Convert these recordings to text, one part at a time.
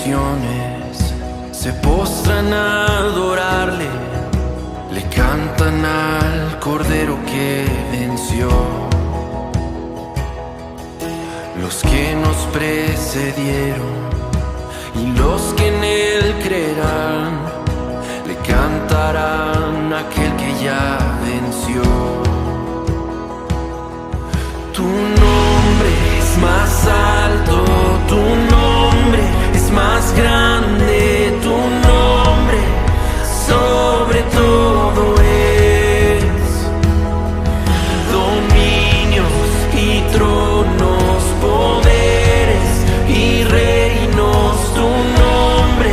naciones se postran a adorarle, le cantan al Cordero que venció. Los que nos precedieron y los que en él creerán, le cantarán a aquel que ya venció. Tu nombre es más alto, tu nombre es más grande, tu nombre sobre todo es. Dominios y tronos, poderes y reinos, tu nombre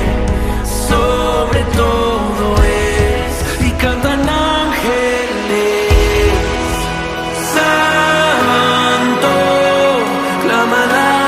sobre todo es. Y cantan ángeles, santo, claman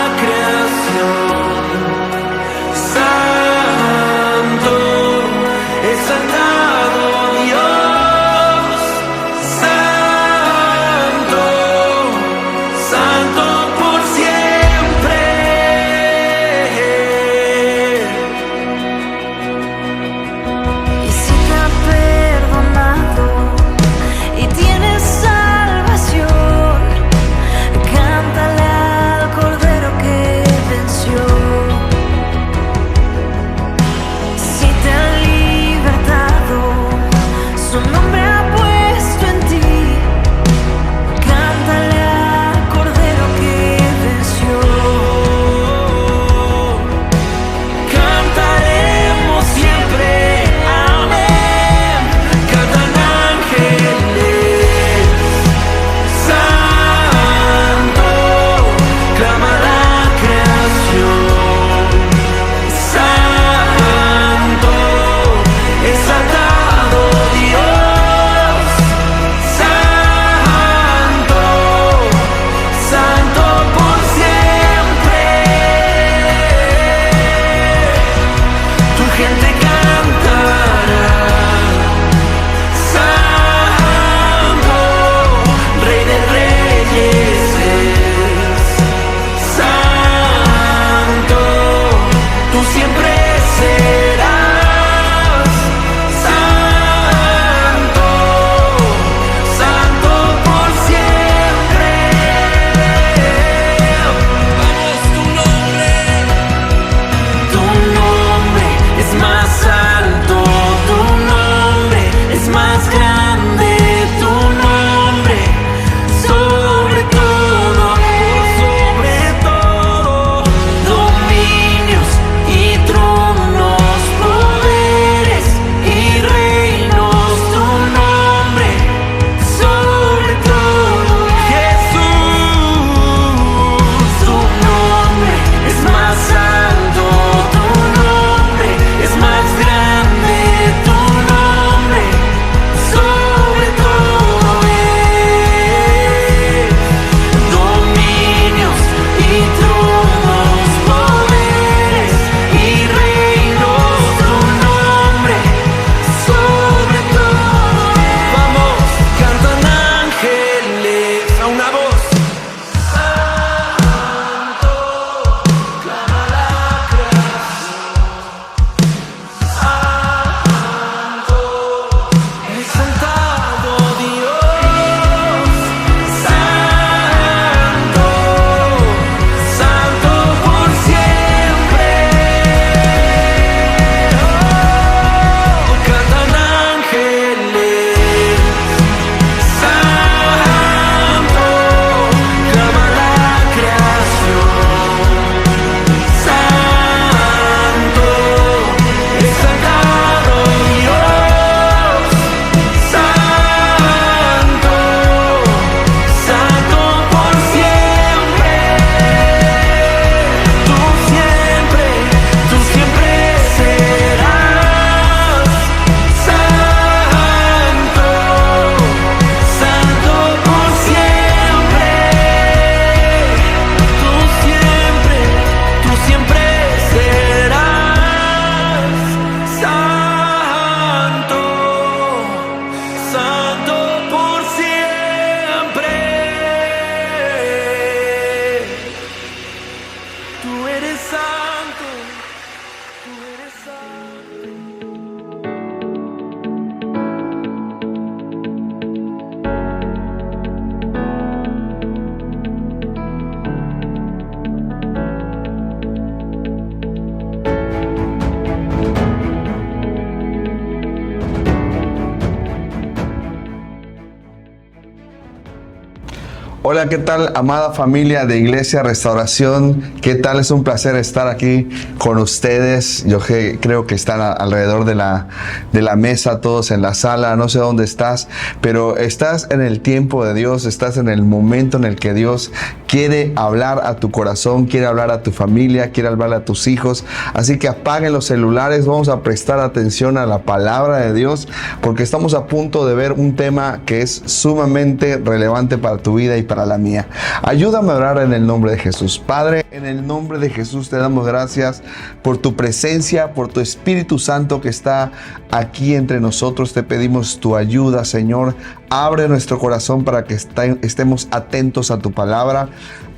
Hola, ¿qué tal, amada familia de Iglesia Restauración? ¿Qué tal? Es un placer estar aquí con ustedes. Yo creo que están alrededor de la mesa, todos en la sala. No sé dónde estás, pero estás en el tiempo de Dios, estás en el momento en el que Dios quiere hablar a tu corazón, quiere hablar a tu familia, quiere hablar a tus hijos. Así que apaguen los celulares, vamos a prestar atención a la palabra de Dios, porque estamos a punto de ver un tema que es sumamente relevante para tu vida y para la mía. Ayúdame a orar en el nombre de Jesús. Padre, en el nombre de Jesús te damos gracias por tu presencia, por tu Espíritu Santo que está aquí entre nosotros. Te pedimos tu ayuda, Señor. Abre nuestro corazón para que estemos atentos a tu palabra.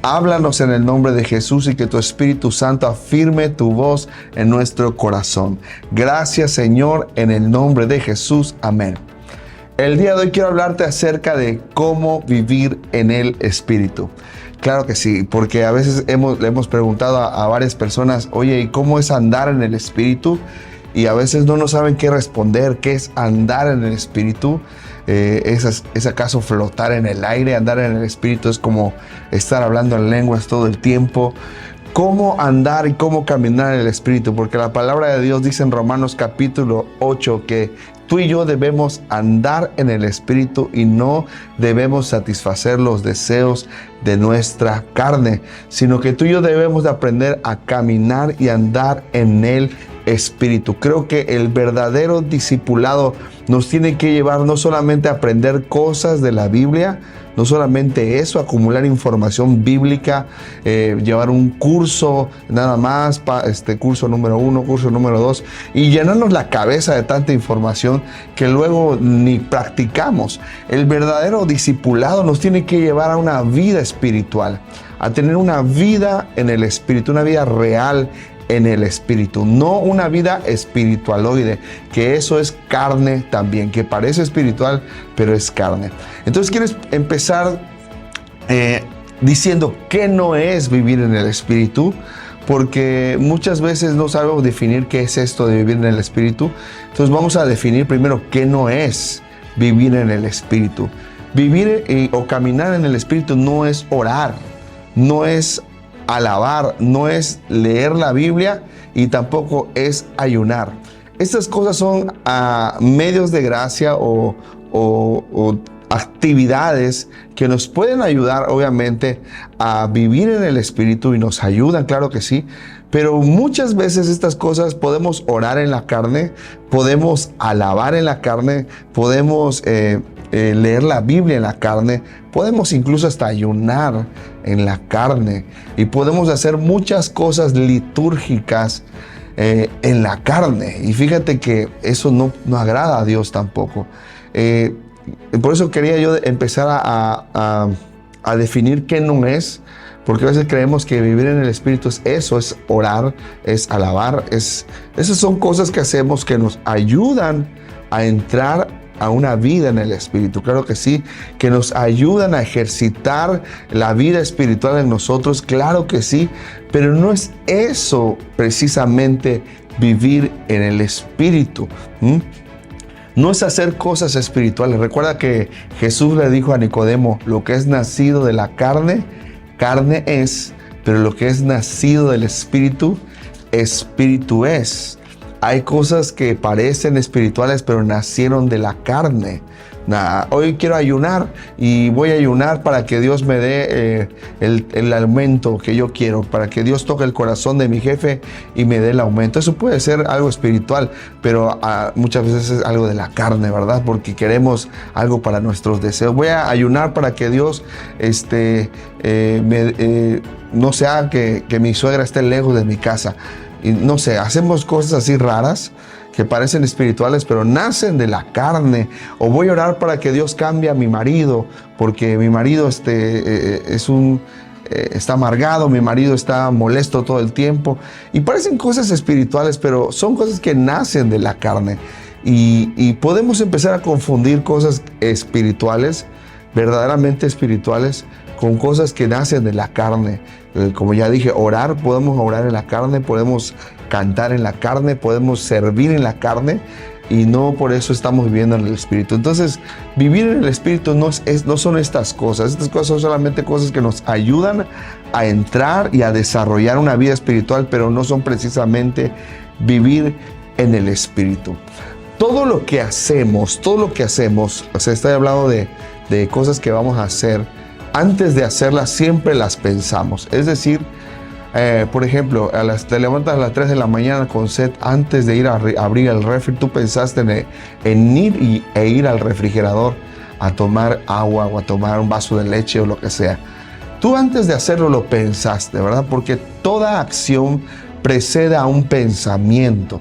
Háblanos en el nombre de Jesús y que tu Espíritu Santo afirme tu voz en nuestro corazón. Gracias, Señor, en el nombre de Jesús. Amén. El día de hoy quiero hablarte acerca de cómo vivir en el Espíritu. Claro que sí, porque a veces le hemos preguntado a varias personas, oye, ¿y cómo es andar en el Espíritu? Y a veces no nos saben qué responder, qué es andar en el Espíritu. ¿Es acaso flotar en el aire? Andar en el Espíritu es como estar hablando en lenguas todo el tiempo. ¿Cómo andar y cómo caminar en el Espíritu? Porque la palabra de Dios dice en Romanos capítulo 8 que tú y yo debemos andar en el Espíritu y no debemos satisfacer los deseos de nuestra carne, sino que tú y yo debemos de aprender a caminar y andar en el Espíritu. Creo que el verdadero discipulado nos tiene que llevar no solamente a aprender cosas de la Biblia, no solamente eso, acumular información bíblica, llevar un curso nada más, curso número 1, curso número 2, y llenarnos la cabeza de tanta información que luego ni practicamos. El verdadero discipulado nos tiene que llevar a una vida espiritual, a tener una vida en el Espíritu, una vida real en el Espíritu, no una vida espiritualoide, que eso es carne también, que parece espiritual, pero es carne. Entonces quiero empezar diciendo qué no es vivir en el Espíritu, porque muchas veces no sabemos definir qué es esto de vivir en el Espíritu. Entonces vamos a definir primero qué no es vivir en el Espíritu. Vivir o caminar en el Espíritu no es orar, no es alabar, no es leer la Biblia y tampoco es ayunar. Estas cosas son medios de gracia o actividades que nos pueden ayudar, obviamente, a vivir en el Espíritu y nos ayudan, claro que sí. Pero muchas veces estas cosas podemos orar en la carne, podemos alabar en la carne, podemos leer la Biblia en la carne, podemos incluso hasta ayunar en la carne y podemos hacer muchas cosas litúrgicas en la carne. Y fíjate que eso no agrada a Dios tampoco. Por eso quería yo empezar a definir qué no es, porque a veces creemos que vivir en el Espíritu es eso, es orar, es alabar, esas son cosas que hacemos que nos ayudan a entrar a una vida en el Espíritu. Claro que sí, que nos ayudan a ejercitar la vida espiritual en nosotros, claro que sí, pero no es eso precisamente vivir en el Espíritu. No es hacer cosas espirituales. Recuerda que Jesús le dijo a Nicodemo, lo que es nacido de la carne, carne es, pero lo que es nacido del Espíritu, Espíritu es. Hay cosas que parecen espirituales, pero nacieron de la carne. Hoy quiero ayunar y voy a ayunar para que Dios me dé el aumento que yo quiero, para que Dios toque el corazón de mi jefe y me dé el aumento. Eso puede ser algo espiritual, pero muchas veces es algo de la carne, ¿verdad? Porque queremos algo para nuestros deseos. Voy a ayunar para que Dios no sea que mi suegra esté lejos de mi casa. Y no sé, hacemos cosas así raras que parecen espirituales, pero nacen de la carne. O voy a orar para que Dios cambie a mi marido, porque mi marido está amargado, mi marido está molesto todo el tiempo. Y parecen cosas espirituales, pero son cosas que nacen de la carne. Y podemos empezar a confundir cosas espirituales, verdaderamente espirituales, con cosas que nacen de la carne. Como ya dije, podemos orar en la carne, podemos cantar en la carne, podemos servir en la carne, y no por eso estamos viviendo en el Espíritu. Entonces, vivir en el Espíritu no son estas cosas. Estas cosas son solamente cosas que nos ayudan a entrar y a desarrollar una vida espiritual, pero no son precisamente vivir en el Espíritu. Todo lo que hacemos, o sea, estoy hablando de cosas que vamos a hacer, antes de hacerlas siempre las pensamos. Es decir, por ejemplo, te levantas a las 3 de la mañana con sed, antes de ir a abrir el refri, tú pensaste en ir e ir al refrigerador a tomar agua o a tomar un vaso de leche o lo que sea. Tú antes de hacerlo lo pensaste, ¿verdad? Porque toda acción precede a un pensamiento.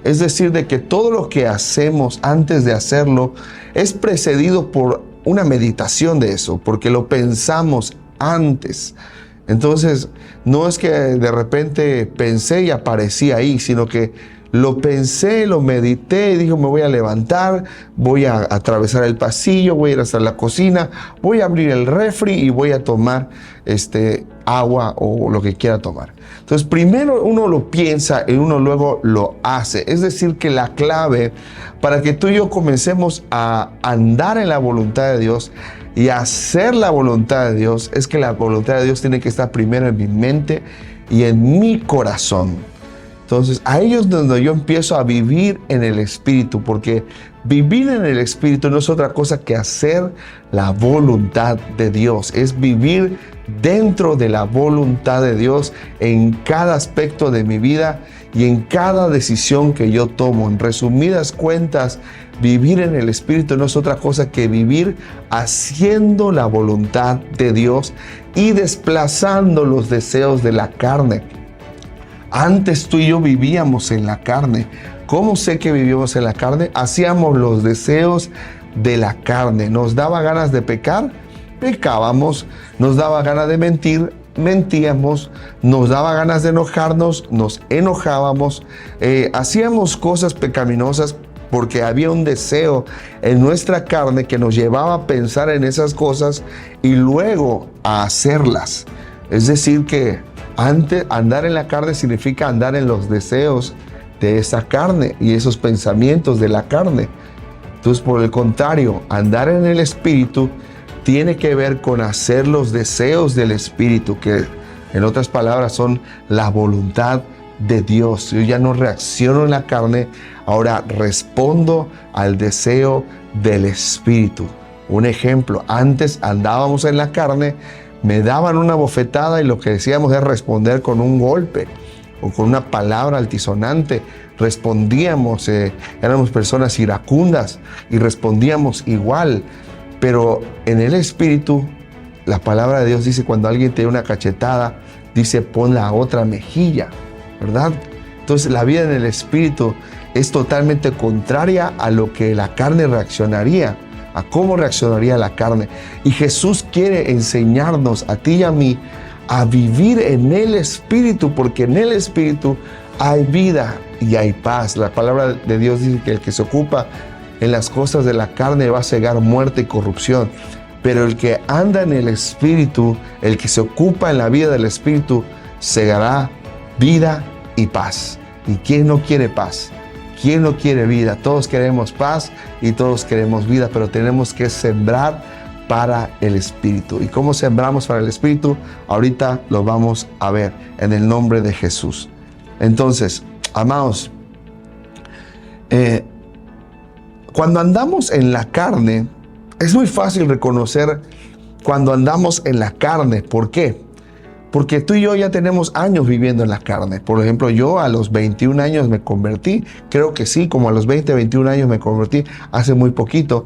Es decir, de que todo lo que hacemos antes de hacerlo es precedido por una meditación de eso, porque lo pensamos antes. Entonces, no es que de repente pensé y aparecí ahí, sino que lo pensé, lo medité y dije, me voy a levantar, voy a atravesar el pasillo, voy a ir hasta la cocina, voy a abrir el refri y voy a tomar agua o lo que quiera tomar. Entonces, primero uno lo piensa y uno luego lo hace. Es decir, que la clave para que tú y yo comencemos a andar en la voluntad de Dios y a hacer la voluntad de Dios es que la voluntad de Dios tiene que estar primero en mi mente y en mi corazón. Entonces, ahí es donde yo empiezo a vivir en el Espíritu, porque vivir en el Espíritu no es otra cosa que hacer la voluntad de Dios. Es vivir dentro de la voluntad de Dios en cada aspecto de mi vida y en cada decisión que yo tomo. En resumidas cuentas, vivir en el Espíritu no es otra cosa que vivir haciendo la voluntad de Dios y desplazando los deseos de la carne. Antes tú y yo vivíamos en la carne. ¿Cómo sé que vivíamos en la carne? Hacíamos los deseos de la carne. Nos daba ganas de pecar, pecábamos. Nos daba ganas de mentir, mentíamos. Nos daba ganas de enojarnos, nos enojábamos. Hacíamos cosas pecaminosas porque había un deseo en nuestra carne que nos llevaba a pensar en esas cosas y luego a hacerlas. Es decir que antes, andar en la carne significa andar en los deseos de esa carne y esos pensamientos de la carne. Entonces, por el contrario, andar en el Espíritu tiene que ver con hacer los deseos del Espíritu, que en otras palabras son la voluntad de Dios. Yo ya no reacciono en la carne, ahora respondo al deseo del Espíritu. Un ejemplo, antes andábamos en la carne, me daban una bofetada y lo que decíamos es responder con un golpe o con una palabra altisonante. Respondíamos, éramos personas iracundas y respondíamos igual. Pero en el Espíritu, la palabra de Dios dice, cuando alguien te da una cachetada, dice, pon la otra mejilla, ¿verdad? Entonces la vida en el Espíritu es totalmente contraria a lo que la carne reaccionaría, a cómo reaccionaría la carne. Y Jesús quiere enseñarnos a ti y a mí a vivir en el Espíritu, porque en el Espíritu hay vida y hay paz. La palabra de Dios dice que el que se ocupa en las cosas de la carne va a cegar muerte y corrupción. Pero el que anda en el Espíritu, el que se ocupa en la vida del Espíritu, cegará vida y paz. ¿Y quién no quiere paz? ¿Quién no quiere vida? Todos queremos paz y todos queremos vida, pero tenemos que sembrar para el Espíritu. ¿Y cómo sembramos para el Espíritu? Ahorita lo vamos a ver en el nombre de Jesús. Entonces, amados, cuando andamos en la carne, es muy fácil reconocer cuando andamos en la carne. ¿Por qué? Porque tú y yo ya tenemos años viviendo en la carne. Por ejemplo, yo a los 21 años me convertí. Creo que sí, como a los 20, 21 años me convertí, hace muy poquito.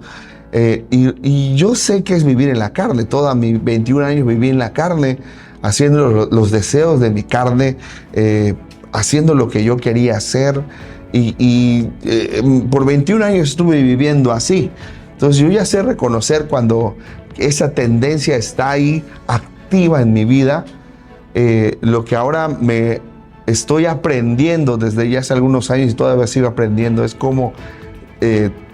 Y yo sé qué es vivir en la carne. Toda mis 21 años viví en la carne, haciendo los deseos de mi carne, haciendo lo que yo quería hacer. Por 21 años estuve viviendo así. Entonces yo ya sé reconocer cuando esa tendencia está ahí activa en mi vida. Lo que ahora me estoy aprendiendo desde ya hace algunos años y todavía sigo aprendiendo es cómo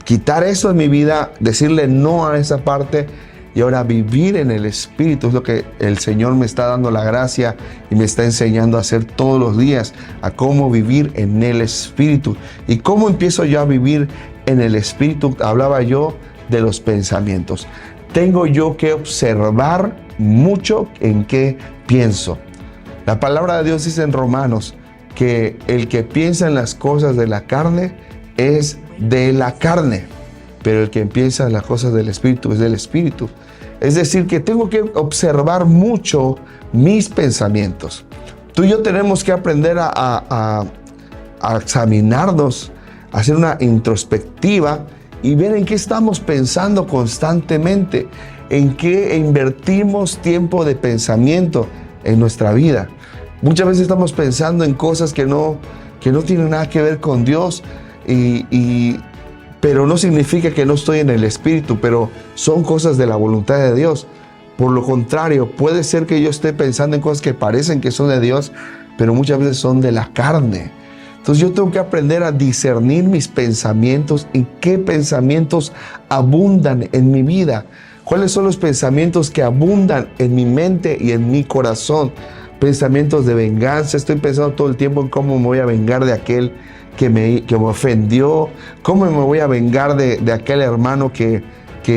quitar eso en mi vida, decirle no a esa parte y ahora vivir en el Espíritu es lo que el Señor me está dando la gracia y me está enseñando a hacer todos los días, a cómo vivir en el Espíritu. ¿Y cómo empiezo yo a vivir en el Espíritu? Hablaba yo de los pensamientos. Tengo yo que observar mucho en qué pienso. La palabra de Dios dice en Romanos que el que piensa en las cosas de la carne es de la carne, pero el que piensa en las cosas del Espíritu es del Espíritu. Es decir, que tengo que observar mucho mis pensamientos. Tú y yo tenemos que aprender a examinarnos, a hacer una introspectiva y ver en qué estamos pensando constantemente, en qué invertimos tiempo de pensamiento en nuestra vida. Muchas veces estamos pensando en cosas que no tienen nada que ver con Dios, pero no significa que no estoy en el Espíritu, pero son cosas de la voluntad de Dios. Por lo contrario, puede ser que yo esté pensando en cosas que parecen que son de Dios, pero muchas veces son de la carne. Entonces yo tengo que aprender a discernir mis pensamientos y qué pensamientos abundan en mi vida. ¿Cuáles son los pensamientos que abundan en mi mente y en mi corazón? Pensamientos de venganza. Estoy pensando todo el tiempo en cómo me voy a vengar de aquel que me ofendió. ¿Cómo me voy a vengar de aquel hermano que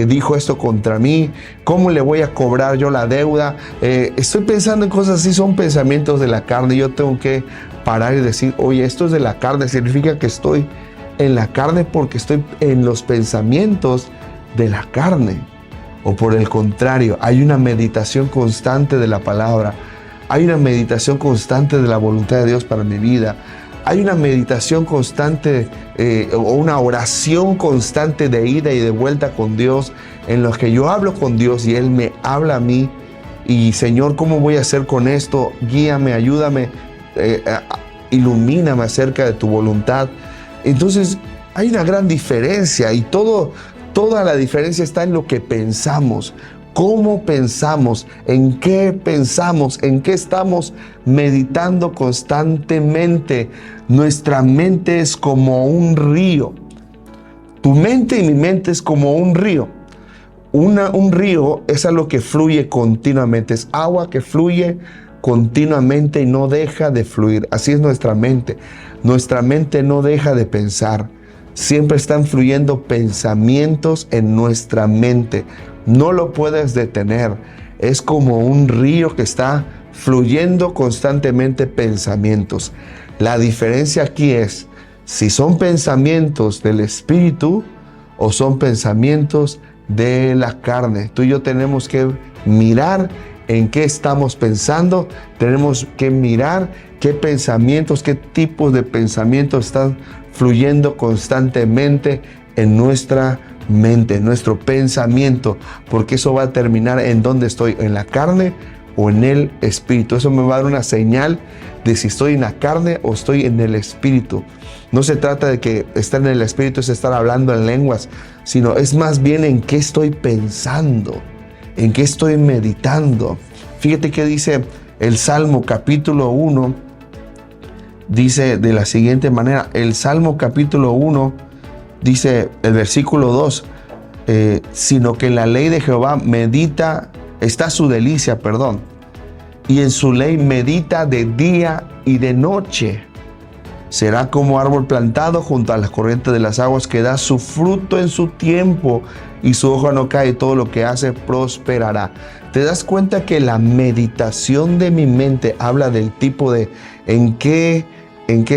dijo esto contra mí? ¿Cómo le voy a cobrar yo la deuda? Estoy pensando en cosas así, son pensamientos de la carne. Yo tengo que parar y decir, oye, esto es de la carne. Significa que estoy en la carne porque estoy en los pensamientos de la carne. O por el contrario, hay una meditación constante de la palabra. Hay una meditación constante de la voluntad de Dios para mi vida. Hay una meditación constante o una oración constante de ida y de vuelta con Dios, en los que yo hablo con Dios y Él me habla a mí. Y Señor, ¿cómo voy a hacer con esto? Guíame, ayúdame, ilumíname acerca de tu voluntad. Entonces hay una gran diferencia y toda la diferencia está en lo que pensamos. ¿Cómo pensamos? ¿En qué pensamos? ¿En qué estamos meditando constantemente? Nuestra mente es como un río. Tu mente y mi mente es como un río. Un río es algo que fluye continuamente. Es agua que fluye continuamente y no deja de fluir. Así es nuestra mente. Nuestra mente no deja de pensar. Siempre están fluyendo pensamientos en nuestra mente. No lo puedes detener. Es como un río que está fluyendo constantemente pensamientos. La diferencia aquí es si son pensamientos del Espíritu o son pensamientos de la carne. Tú y yo tenemos que mirar en qué estamos pensando. Tenemos que mirar qué pensamientos, qué tipos de pensamientos están fluyendo constantemente en nuestra mente, en nuestro pensamiento, porque eso va a terminar en dónde estoy, en la carne o en el Espíritu. Eso me va a dar una señal de si estoy en la carne o estoy en el Espíritu. No se trata de que estar en el Espíritu es estar hablando en lenguas, sino es más bien en qué estoy pensando, en qué estoy meditando. Fíjate que dice el Salmo capítulo 1, dice de la siguiente manera. El Salmo capítulo 1 dice el versículo 2, sino que en la ley de Jehová está su delicia, y en su ley medita de día y de noche. Será como árbol plantado junto a las corrientes de las aguas, que da su fruto en su tiempo y su hoja no cae, todo lo que hace prosperará. ¿Te das cuenta que la meditación de mi mente habla del tipo de en qué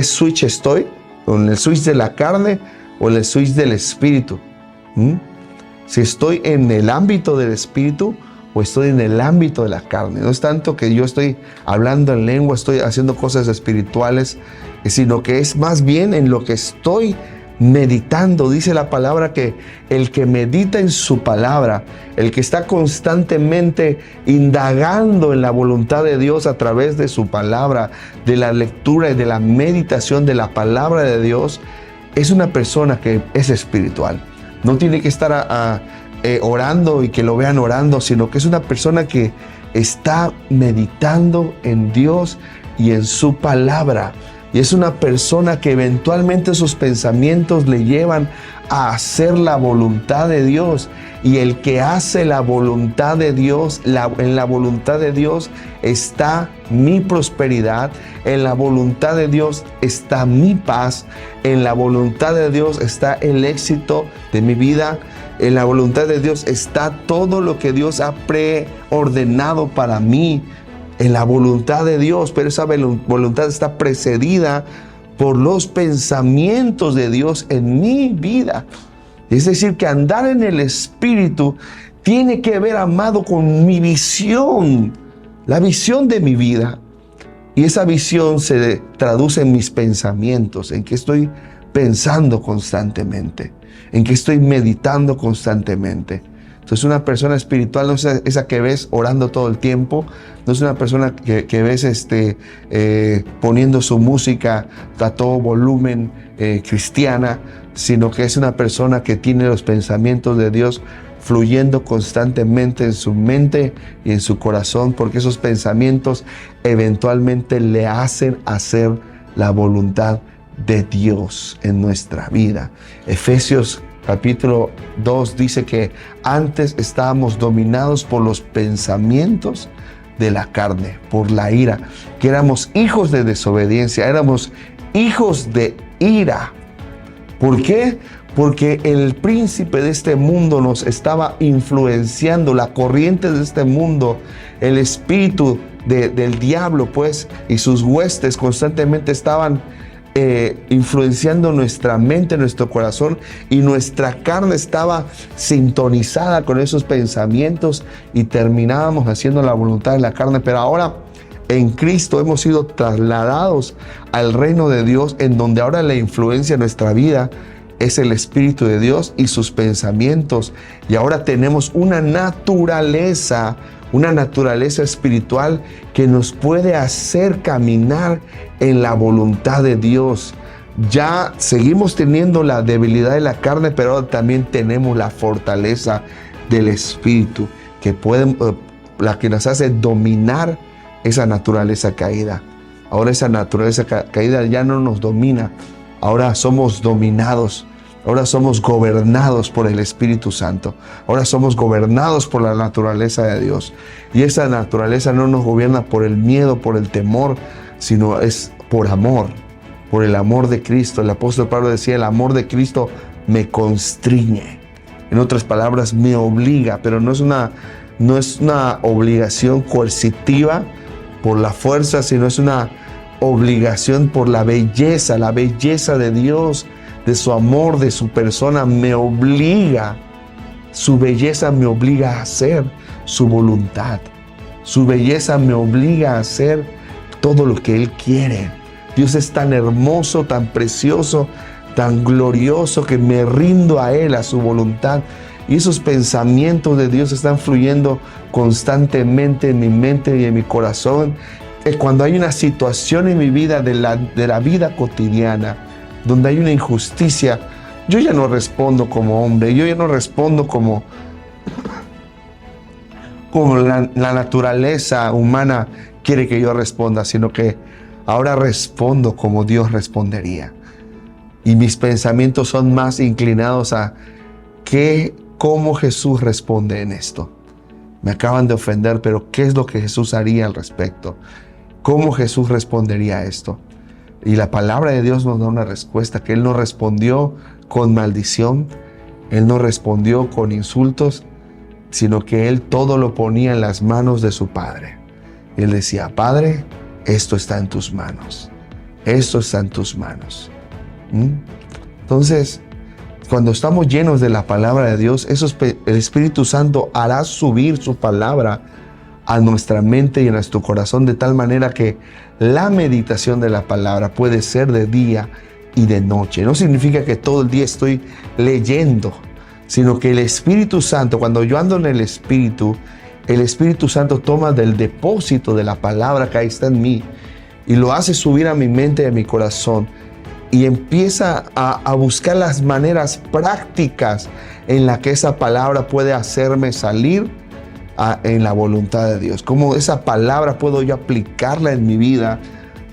switch estoy? ¿En el switch de la carne o en el switch del Espíritu? Si estoy en el ámbito del Espíritu o estoy en el ámbito de la carne. No es tanto que yo estoy hablando en lengua, estoy haciendo cosas espirituales, sino que es más bien en lo que estoy meditando. Dice la palabra que el que medita en su palabra, el que está constantemente indagando en la voluntad de Dios a través de su palabra, de la lectura y de la meditación de la palabra de Dios, es una persona que es espiritual. No tiene que estar orando y que lo vean orando, sino que es una persona que está meditando en Dios y en su palabra. Y es una persona que eventualmente sus pensamientos le llevan a hacer la voluntad de Dios. Y el que hace la voluntad de Dios, en la voluntad de Dios está mi prosperidad, en la voluntad de Dios está mi paz, en la voluntad de Dios está el éxito de mi vida, en la voluntad de Dios está todo lo que Dios ha preordenado para mí, en la voluntad de Dios, pero esa voluntad está precedida por los pensamientos de Dios en mi vida. Es decir, que andar en el Espíritu tiene que ver, amado, con mi visión, la visión de mi vida. Y esa visión se traduce en mis pensamientos, en que estoy pensando constantemente, en que estoy meditando constantemente. Entonces, una persona espiritual no es esa que ves orando todo el tiempo, no es una persona que ves poniendo su música a todo volumen cristiana, sino que es una persona que tiene los pensamientos de Dios fluyendo constantemente en su mente y en su corazón, porque esos pensamientos eventualmente le hacen hacer la voluntad de Dios en nuestra vida. Efesios capítulo 2 dice que antes estábamos dominados por los pensamientos de la carne, por la ira, que éramos hijos de desobediencia, éramos hijos de ira. ¿Por qué? Porque el príncipe de este mundo nos estaba influenciando, la corriente de este mundo, el espíritu del diablo, pues, y sus huestes constantemente estaban influenciando nuestra mente, nuestro corazón, y nuestra carne estaba sintonizada con esos pensamientos y terminábamos haciendo la voluntad de la carne. Pero ahora en Cristo hemos sido trasladados al reino de Dios, en donde ahora la influencia en nuestra vida es el Espíritu de Dios y sus pensamientos. Y ahora tenemos una naturaleza espiritual que nos puede hacer caminar en la voluntad de Dios. Ya seguimos teniendo la debilidad de la carne, pero ahora también tenemos la fortaleza del Espíritu, la que nos hace dominar esa naturaleza caída. Ahora esa naturaleza caída ya no nos domina. Ahora somos dominados, ahora somos gobernados por el Espíritu Santo, ahora somos gobernados por la naturaleza de Dios. Y esa naturaleza no nos gobierna por el miedo, por el temor, sino es por amor, por el amor de Cristo. El apóstol Pablo decía, el amor de Cristo me constriñe. En otras palabras, me obliga, pero no es una obligación coercitiva por la fuerza, sino es una obligación por la belleza de Dios, de su amor, de su persona. Me obliga, su belleza me obliga a hacer su voluntad. Su belleza me obliga a hacer todo lo que Él quiere. Dios es tan hermoso, tan precioso, tan glorioso, que me rindo a Él, a su voluntad. Y esos pensamientos de Dios están fluyendo constantemente en mi mente y en mi corazón. Cuando hay una situación en mi vida de la vida cotidiana, donde hay una injusticia, yo ya no respondo como hombre, yo ya no respondo como la naturaleza humana quiere que yo responda, sino que ahora respondo como Dios respondería. Y mis pensamientos son más inclinados a cómo Jesús responde en esto. Me acaban de ofender, pero ¿qué es lo que Jesús haría al respecto? ¿Cómo Jesús respondería a esto? Y la palabra de Dios nos da una respuesta, que Él no respondió con maldición, Él no respondió con insultos, sino que Él todo lo ponía en las manos de su Padre. Él decía, Padre, esto está en tus manos, esto está en tus manos. Entonces, cuando estamos llenos de la palabra de Dios, el Espíritu Santo hará subir su palabra a nuestra mente y a nuestro corazón, de tal manera que la meditación de la palabra puede ser de día y de noche. No significa que todo el día estoy leyendo, sino que el Espíritu Santo, cuando yo ando en el Espíritu Santo toma del depósito de la palabra que ahí está en mí y lo hace subir a mi mente y a mi corazón, y empieza a buscar las maneras prácticas en las que esa palabra puede hacerme salir en la voluntad de Dios. Cómo esa palabra puedo yo aplicarla en mi vida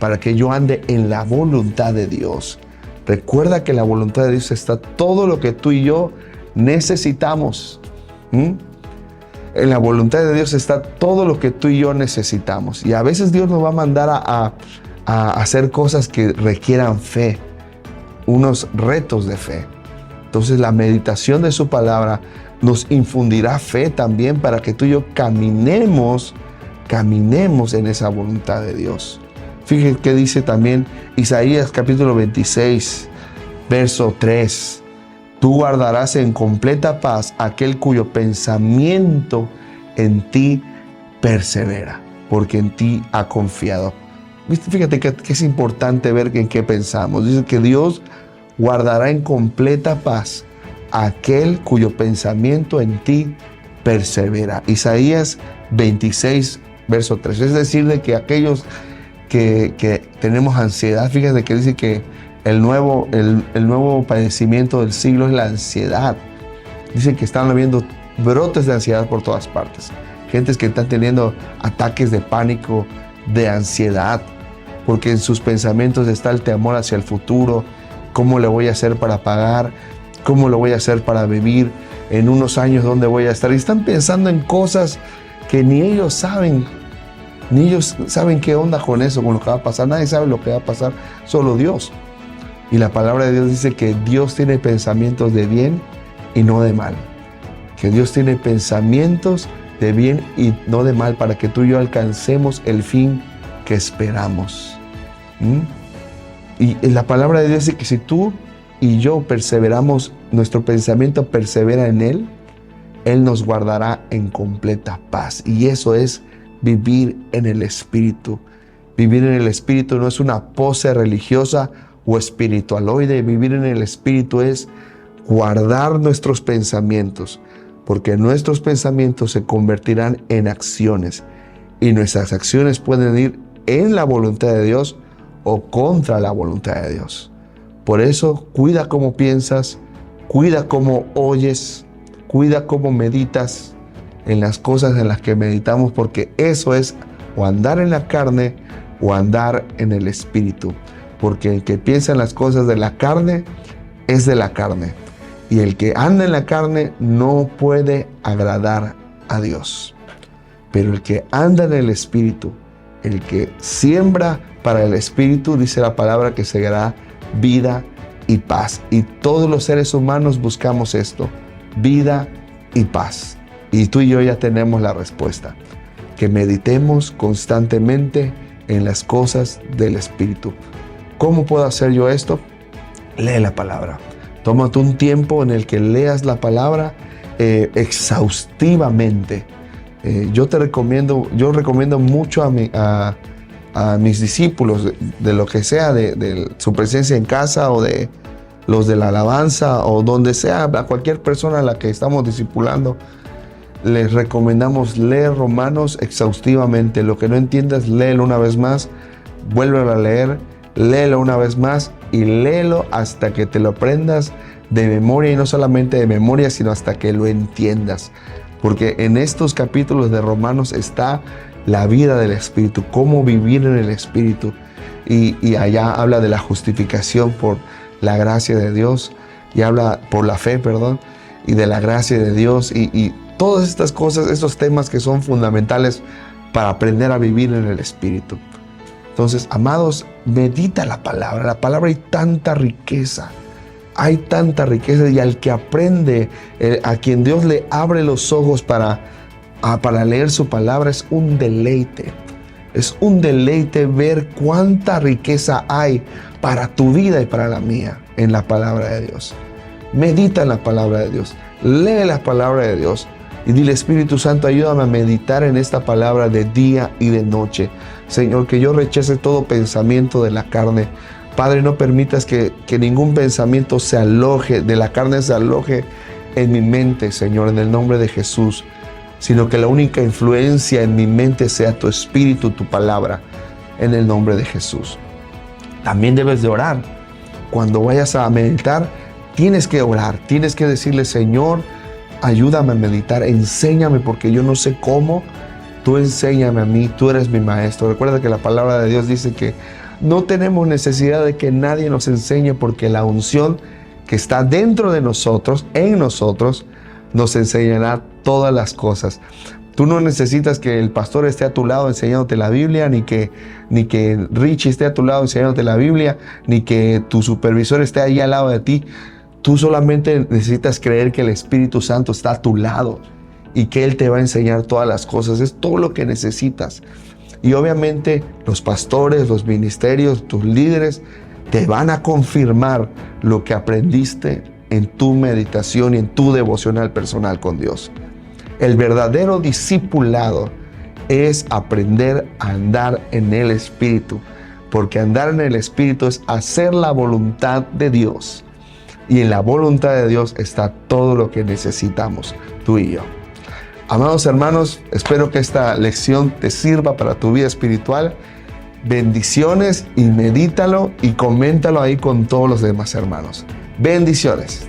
para que yo ande en la voluntad de Dios. Recuerda que en la voluntad de Dios está todo lo que tú y yo necesitamos. En la voluntad de Dios está todo lo que tú y yo necesitamos. Y a veces Dios nos va a mandar a hacer cosas que requieran fe, unos retos de fe. Entonces la meditación de su palabra nos infundirá fe también para que tú y yo caminemos en esa voluntad de Dios. Fíjense que dice también Isaías capítulo 26, verso 3. Tú guardarás en completa paz aquel cuyo pensamiento en ti persevera, porque en ti ha confiado. Fíjate que es importante ver en qué pensamos. Dice que Dios guardará en completa paz aquel cuyo pensamiento en ti persevera. Isaías 26, verso 3. Es decir, de que aquellos que tenemos ansiedad, fíjate que dice que el nuevo padecimiento del siglo es la ansiedad. Dice que están habiendo brotes de ansiedad por todas partes. Gentes que están teniendo ataques de pánico, de ansiedad, porque en sus pensamientos está el temor hacia el futuro. ¿Cómo le voy a hacer para pagar? ¿Cómo lo voy a hacer para vivir? En unos años, ¿dónde voy a estar? Y están pensando en cosas que ni ellos saben. Ni ellos saben qué onda con eso, con lo que va a pasar. Nadie sabe lo que va a pasar, solo Dios. Y la palabra de Dios dice que Dios tiene pensamientos de bien y no de mal. Que Dios tiene pensamientos de bien y no de mal para que tú y yo alcancemos el fin que esperamos. Y la palabra de Dios dice que si tú y yo perseveramos, nuestro pensamiento persevera en Él, Él nos guardará en completa paz. Y eso es vivir en el Espíritu. Vivir en el Espíritu no es una pose religiosa o espiritualoide. Vivir en el Espíritu es guardar nuestros pensamientos, porque nuestros pensamientos se convertirán en acciones y nuestras acciones pueden ir en la voluntad de Dios o contra la voluntad de Dios. Por eso, cuida cómo piensas, cuida cómo oyes, cuida cómo meditas en las cosas en las que meditamos, porque eso es o andar en la carne o andar en el Espíritu. Porque el que piensa en las cosas de la carne es de la carne, y el que anda en la carne no puede agradar a Dios. Pero el que anda en el Espíritu, el que siembra para el Espíritu, dice la palabra que segará vida y paz. Y todos los seres humanos buscamos esto, vida y paz. Y tú y yo ya tenemos la respuesta, que meditemos constantemente en las cosas del Espíritu. ¿Cómo puedo hacer yo esto? Lee la palabra. Tómate un tiempo en el que leas la palabra exhaustivamente. Yo recomiendo mucho a mis discípulos, de lo que sea, de su presencia en casa o de los de la alabanza o donde sea, a cualquier persona a la que estamos discipulando, les recomendamos leer Romanos exhaustivamente. Lo que no entiendas, léelo una vez más, vuélvelo a leer, léelo una vez más y léelo hasta que te lo aprendas de memoria, y no solamente de memoria, sino hasta que lo entiendas. Porque en estos capítulos de Romanos está la vida del Espíritu, cómo vivir en el Espíritu. Y allá habla de la justificación por la gracia de Dios, y habla por la fe, y de la gracia de Dios, y todas estas cosas, estos temas que son fundamentales para aprender a vivir en el Espíritu. Entonces, amados, medita la palabra. La palabra hay tanta riqueza, y al que aprende, a quien Dios le abre los ojos para leer su palabra, es un deleite. Es un deleite ver cuánta riqueza hay para tu vida y para la mía en la palabra de Dios. Medita en la palabra de Dios, lee la palabra de Dios y dile: Espíritu Santo, ayúdame a meditar en esta palabra de día y de noche. Señor, que yo rechace todo pensamiento de la carne. Padre, no permitas que ningún pensamiento de la carne se aloje en mi mente, Señor, en el nombre de Jesús, sino que la única influencia en mi mente sea tu Espíritu, tu palabra, en el nombre de Jesús. También debes de orar. Cuando vayas a meditar, tienes que orar, tienes que decirle: Señor, ayúdame a meditar, enséñame, porque yo no sé cómo. Tú enséñame a mí, tú eres mi maestro. Recuerda que la palabra de Dios dice que No tenemos necesidad de que nadie nos enseñe, porque la unción que está dentro de nosotros, en nosotros, nos enseñará todas las cosas. Tú no necesitas que el pastor esté a tu lado enseñándote la Biblia, ni que Richie esté a tu lado enseñándote la Biblia, ni que tu supervisor esté ahí al lado de ti. Tú solamente necesitas creer que el Espíritu Santo está a tu lado y que Él te va a enseñar todas las cosas. Es todo lo que necesitas. Y obviamente los pastores, los ministerios, tus líderes te van a confirmar lo que aprendiste en tu meditación y en tu devocional personal con Dios. El verdadero discipulado es aprender a andar en el Espíritu, porque andar en el Espíritu es hacer la voluntad de Dios. Y en la voluntad de Dios está todo lo que necesitamos, tú y yo. Amados hermanos, espero que esta lección te sirva para tu vida espiritual. Bendiciones, y medítalo y coméntalo ahí con todos los demás hermanos. Bendiciones.